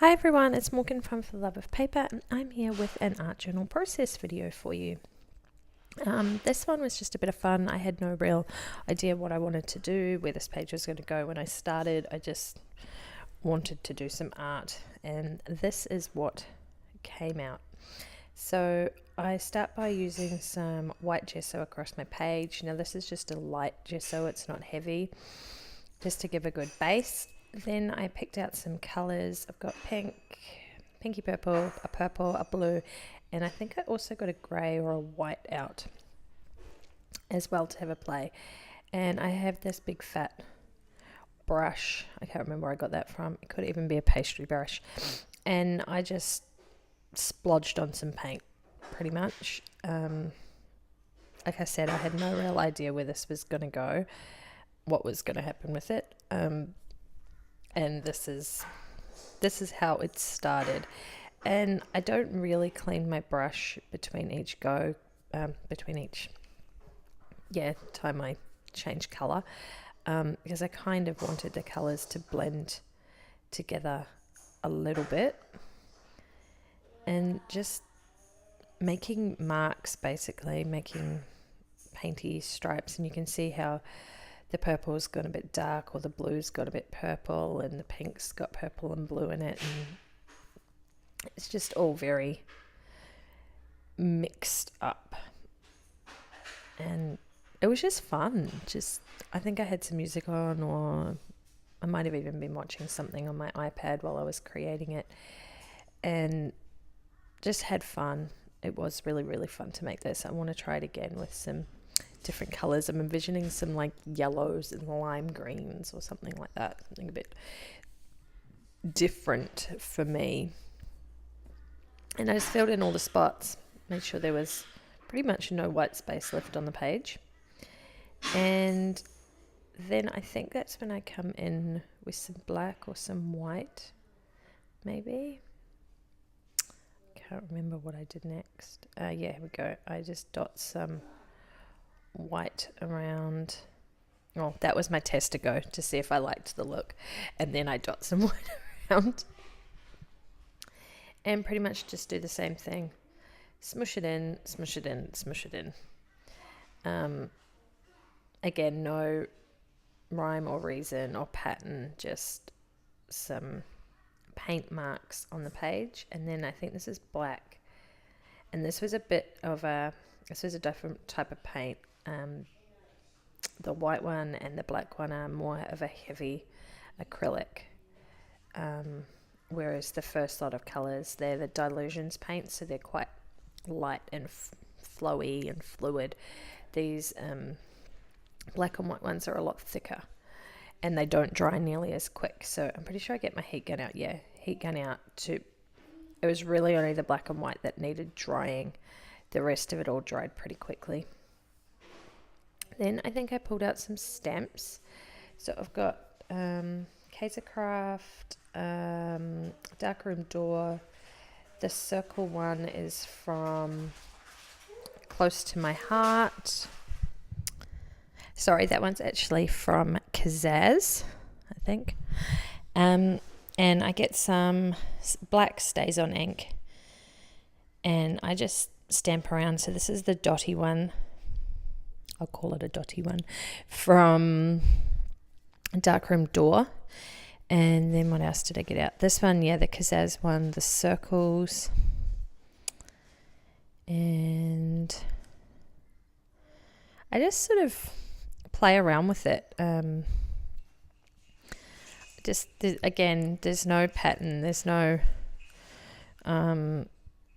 Hi everyone, it's Morgyn from For the Love of Paper, and I'm here with an art journal process video for you. This one was just a bit of fun. I had no real idea what I wanted to do, where this page was going to go when I started. I just wanted to do some art, and this is what came out. So I start by using some white gesso across my page. Now this is just a light gesso, it's not heavy, just to give a good base. Then I picked out some colours. I've got pink, pinky purple, a blue, and I think I also got a grey or a white out as well to have a play. And I have this big fat brush. I can't remember where I got that from. It could even be a pastry brush. And I just splodged on some paint, pretty much. Like I said, I had no real idea where this was going to go, what was going to happen with it. And this is how it started. And I don't really clean my brush between each time I change color, because I kind of wanted the colors to blend together a little bit, and just making marks, basically making painty stripes. And you can see how the purple's got a bit dark, or the blue's got a bit purple, and the pink's got purple and blue in it, and it's just all very mixed up. And it was just fun. I think I had some music on, or I might have even been watching something on my iPad while I was creating it, and just had fun. It was really, really fun to make this. I want to try it again with some different colors. I'm envisioning some like yellows and lime greens or something like that, something a bit different for me. And I just filled in all the spots, made sure there was pretty much no white space left on the page. And then I think that's when I come in with some black or some white, maybe. Can't remember what I did next. Yeah, here we go. I just dot some white around. Oh, that was my test to go to see if I liked the look, and then I dot some white around, and pretty much just do the same thing. Smush it in, smush it in, smush it in. Again, no rhyme or reason or pattern, just some paint marks on the page. And then I think this is black, and this was a different type of paint. The white one and the black one are more of a heavy acrylic, whereas the first lot of colours, they're the dilutions paint, so they're quite light and flowy and fluid. These black and white ones are a lot thicker, and they don't dry nearly as quick. So I'm pretty sure I get my heat gun out. Yeah, heat gun out to. It was really only the black and white that needed drying. The rest of it all dried pretty quickly. Then I think I pulled out some stamps. So I've got Kaiser Craft, Darkroom Door. The circle one is from Close to My Heart. Sorry, that one's actually from Kazaz, I think. And I get some black Stays on ink, and I just stamp around. So this is the dotty one. I'll call it a dotty one from Darkroom Door. And then what else did I get out? This one, yeah, the Kazaz one, the circles. And I just sort of play around with it. Again, there's no pattern, there's no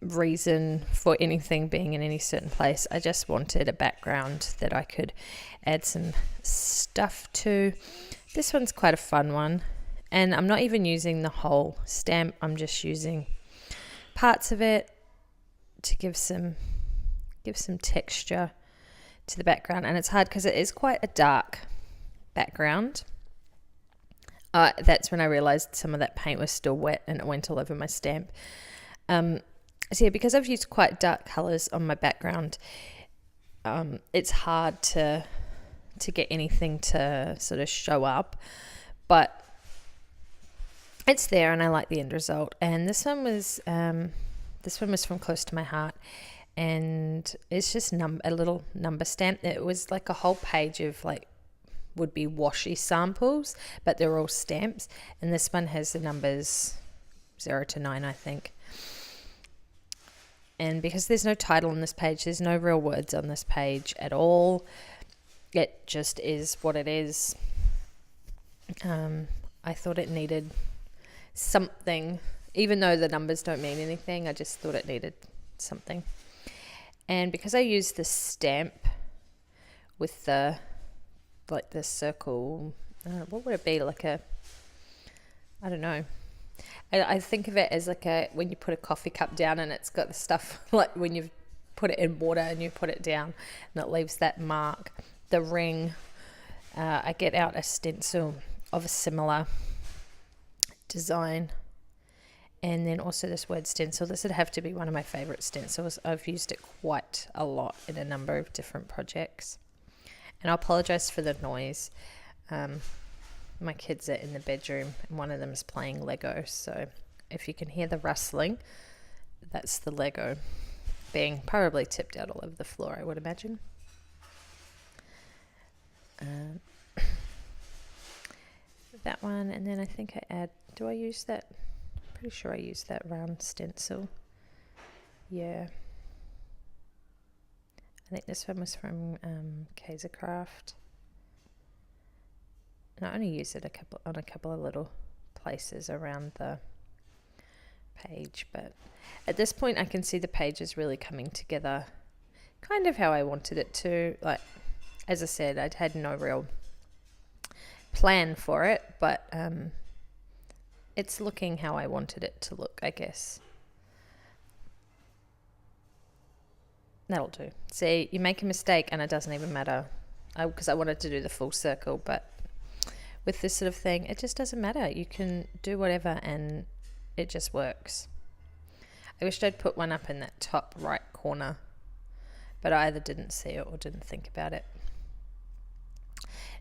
reason for anything being in any certain place. I just wanted a background that I could add some stuff to. This one's quite a fun one, and I'm not even using the whole stamp. I'm just using parts of it to give some texture to the background. And it's hard because it is quite a dark background. That's when I realized some of that paint was still wet and it went all over my stamp. So yeah, because I've used quite dark colors on my background, it's hard to get anything to sort of show up. But it's there, and I like the end result. And this one was from Close to My Heart, and it's just a little number stamp. It was like a whole page of like would be washi samples, but they're all stamps, and this one has the numbers 0 to 9, I think. And because there's no title on this page, there's no real words on this page at all. It just is what it is. I thought it needed something, even though the numbers don't mean anything. I just thought it needed something. And because I used the stamp with the like the circle, what would it be, like a, I don't know, I think of it as like when you put a coffee cup down and it's got the stuff, like when you've put it in water and you put it down and it leaves that mark. The ring, I get out a stencil of a similar design, and then also this word stencil. This would have to be one of my favorite stencils. I've used it quite a lot in a number of different projects. And I apologize for the noise. My kids are in the bedroom and one of them is playing Lego, so if you can hear the rustling, that's the Lego being probably tipped out all over the floor, I would imagine. That one, and then I think do I use that? I'm pretty sure I used that round stencil. Yeah. I think this one was from Kaisercraft. And I only used it on a couple of little places around the page, but at this point I can see the page is really coming together kind of how I wanted it to. Like, as I said, I'd had no real plan for it, but it's looking how I wanted it to look, I guess. That'll do. See, you make a mistake and it doesn't even matter, because I wanted to do the full circle, but with this sort of thing, it just doesn't matter. You can do whatever and it just works. I wished I'd put one up in that top right corner, but I either didn't see it or didn't think about it.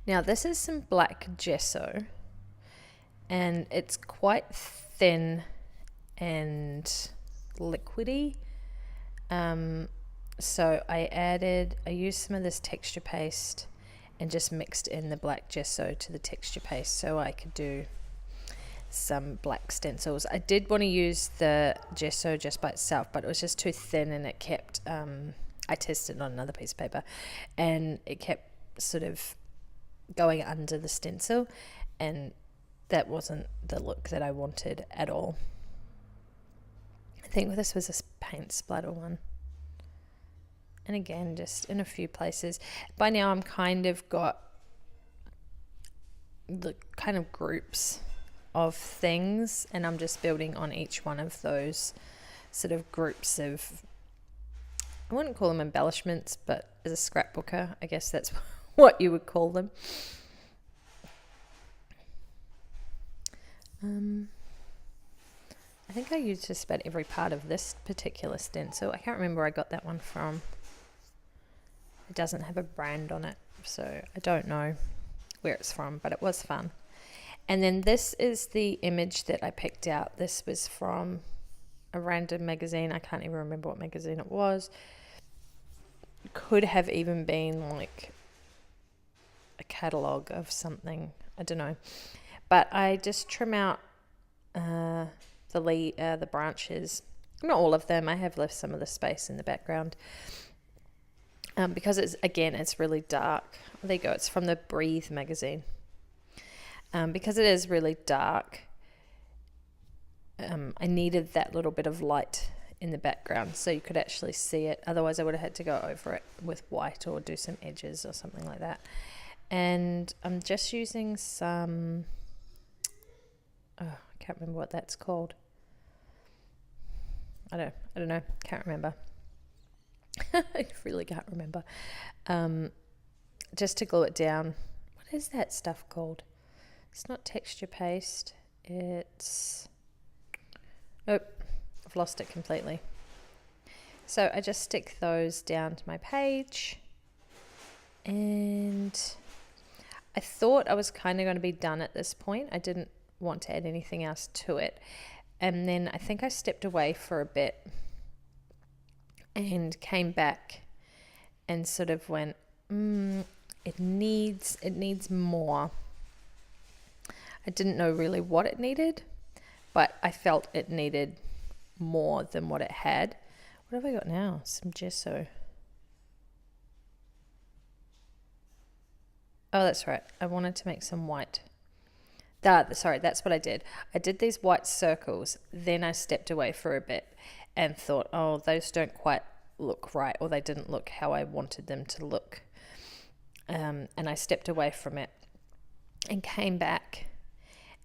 Now this is some black gesso, and it's quite thin and liquidy. So I used some of this texture paste and just mixed in the black gesso to the texture paste so I could do some black stencils. I did want to use the gesso just by itself, but it was just too thin, and it kept, I tested on another piece of paper, and it kept sort of going under the stencil, and that wasn't the look that I wanted at all. I think this was a paint splatter one. And again, just in a few places. By now I'm kind of got the kind of groups of things, and I'm just building on each one of those sort of groups of, I wouldn't call them embellishments, but as a scrapbooker, I guess that's what you would call them. I think I used just about every part of this particular stencil. I can't remember where I got that one from. It doesn't have a brand on it, so I don't know where it's from, but it was fun. And then this is the image that I picked out. This was from a random magazine. I can't even remember what magazine it was. Could have even been like a catalogue of something. I don't know. But I just trim out the branches. Not all of them. I have left some of the space in the background. Because it's really dark. There you go. It's from the Breathe magazine. Because it is really dark, I needed that little bit of light in the background so you could actually see it. Otherwise, I would have had to go over it with white or do some edges or something like that. And I'm just using some, I can't remember what that's called. I don't know. Can't remember. I really can't remember. Just to glue it down. What is that stuff called? It's not texture paste. It's... Nope. I've lost it completely. So I just stick those down to my page. And I thought I was kind of going to be done at this point. I didn't want to add anything else to it. And then I think I stepped away for a bit and came back and sort of went, it needs more. I didn't know really what it needed, but I felt it needed more than what it had. What have I got now? Some gesso. Oh, that's right. I wanted to make some white. Sorry, that's what I did. I did these white circles, then I stepped away for a bit and thought, oh, those don't quite look right, or they didn't look how I wanted them to look. And I stepped away from it and came back.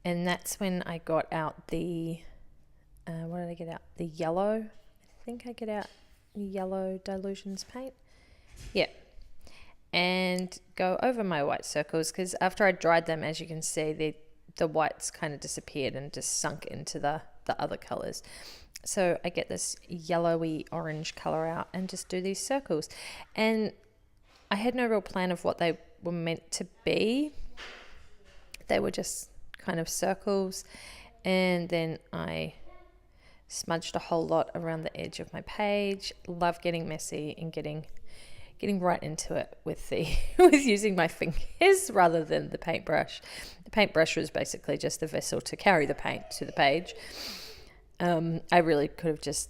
And that's when I got out the, what did I get out? The yellow. I think I get out yellow Dilutions paint. Yeah. And go over my white circles, because after I dried them, as you can see, the whites kind of disappeared and just sunk into the other colors. So I get this yellowy orange color out and just do these circles. And I had no real plan of what they were meant to be. They were just kind of circles. And then I smudged a whole lot around the edge of my page. Love getting messy and getting right into it with with using my fingers rather than the paintbrush. The paintbrush was basically just a vessel to carry the paint to the page. I really could have just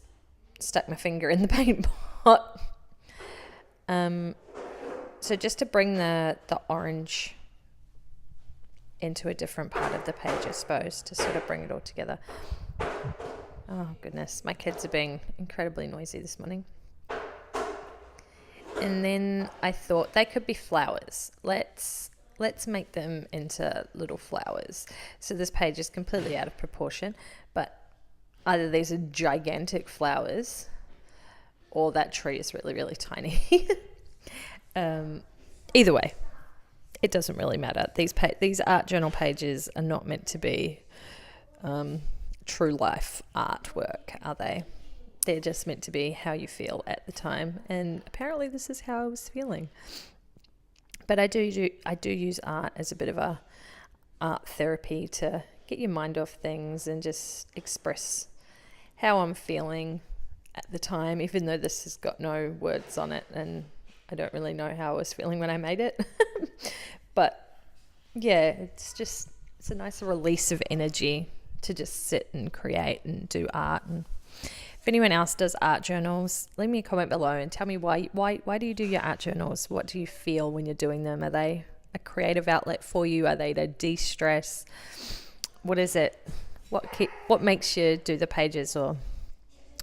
stuck my finger in the paint pot. So just to bring the orange into a different part of the page, I suppose, to sort of bring it all together. Oh goodness, my kids are being incredibly noisy this morning. And then I thought they could be flowers. Let's make them into little flowers. So this page is completely out of proportion, but either these are gigantic flowers or that tree is really, really tiny. Either way, it doesn't really matter. These art journal pages are not meant to be true life artwork, are they? They're just meant to be how you feel at the time, and apparently this is how I was feeling. But I do use art as a bit of a art therapy to get your mind off things and just express how I'm feeling at the time, even though this has got no words on it and I don't really know how I was feeling when I made it. But yeah, it's a nice release of energy to just sit and create and do art. And if anyone else does art journals, leave me a comment below and tell me why do you do your art journals? What do you feel when you're doing them? Are they a creative outlet for you? Are they to de-stress? What is it? What makes you do the pages, or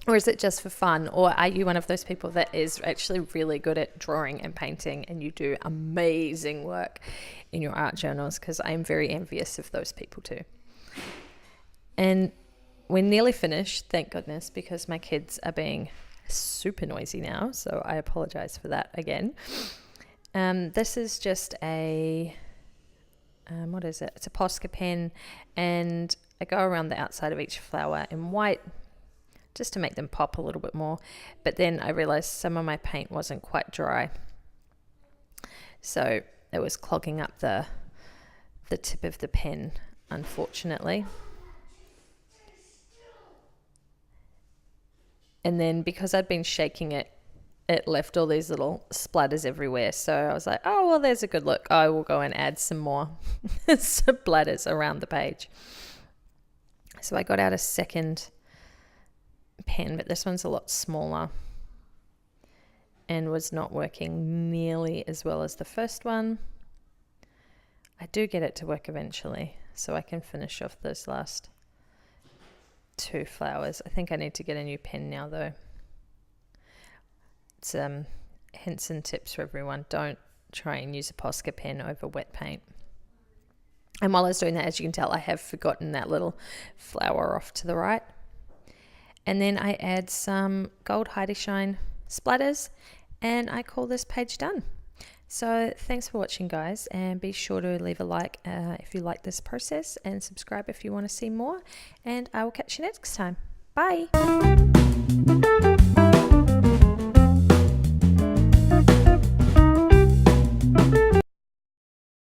is it just for fun? Or are you one of those people that is actually really good at drawing and painting and you do amazing work in your art journals? Because I'm very envious of those people too. And we're nearly finished, thank goodness, because my kids are being super noisy now, so I apologize for that again. This is just a, what is it? It's a Posca pen, and I go around the outside of each flower in white just to make them pop a little bit more. But then I realized some of my paint wasn't quite dry, so it was clogging up the tip of the pen, unfortunately. And then because I'd been shaking it, it left all these little splatters everywhere. So I was like, oh, well, there's a good look. I will go and add some more splatters around the page. So I got out a second pen, but this one's a lot smaller and was not working nearly as well as the first one. I do get it to work eventually, so I can finish off those last 2 flowers. I think I need to get a new pen now though. It's hints and tips for everyone. Don't try and use a Posca pen over wet paint. And while I was doing that, as you can tell, I have forgotten that little flower off to the right. And then I add some gold Heidi Shine splatters and I call this page done. So thanks for watching, guys, and be sure to leave a like if you like this process, and subscribe if you want to see more, and I will catch you next time. Bye.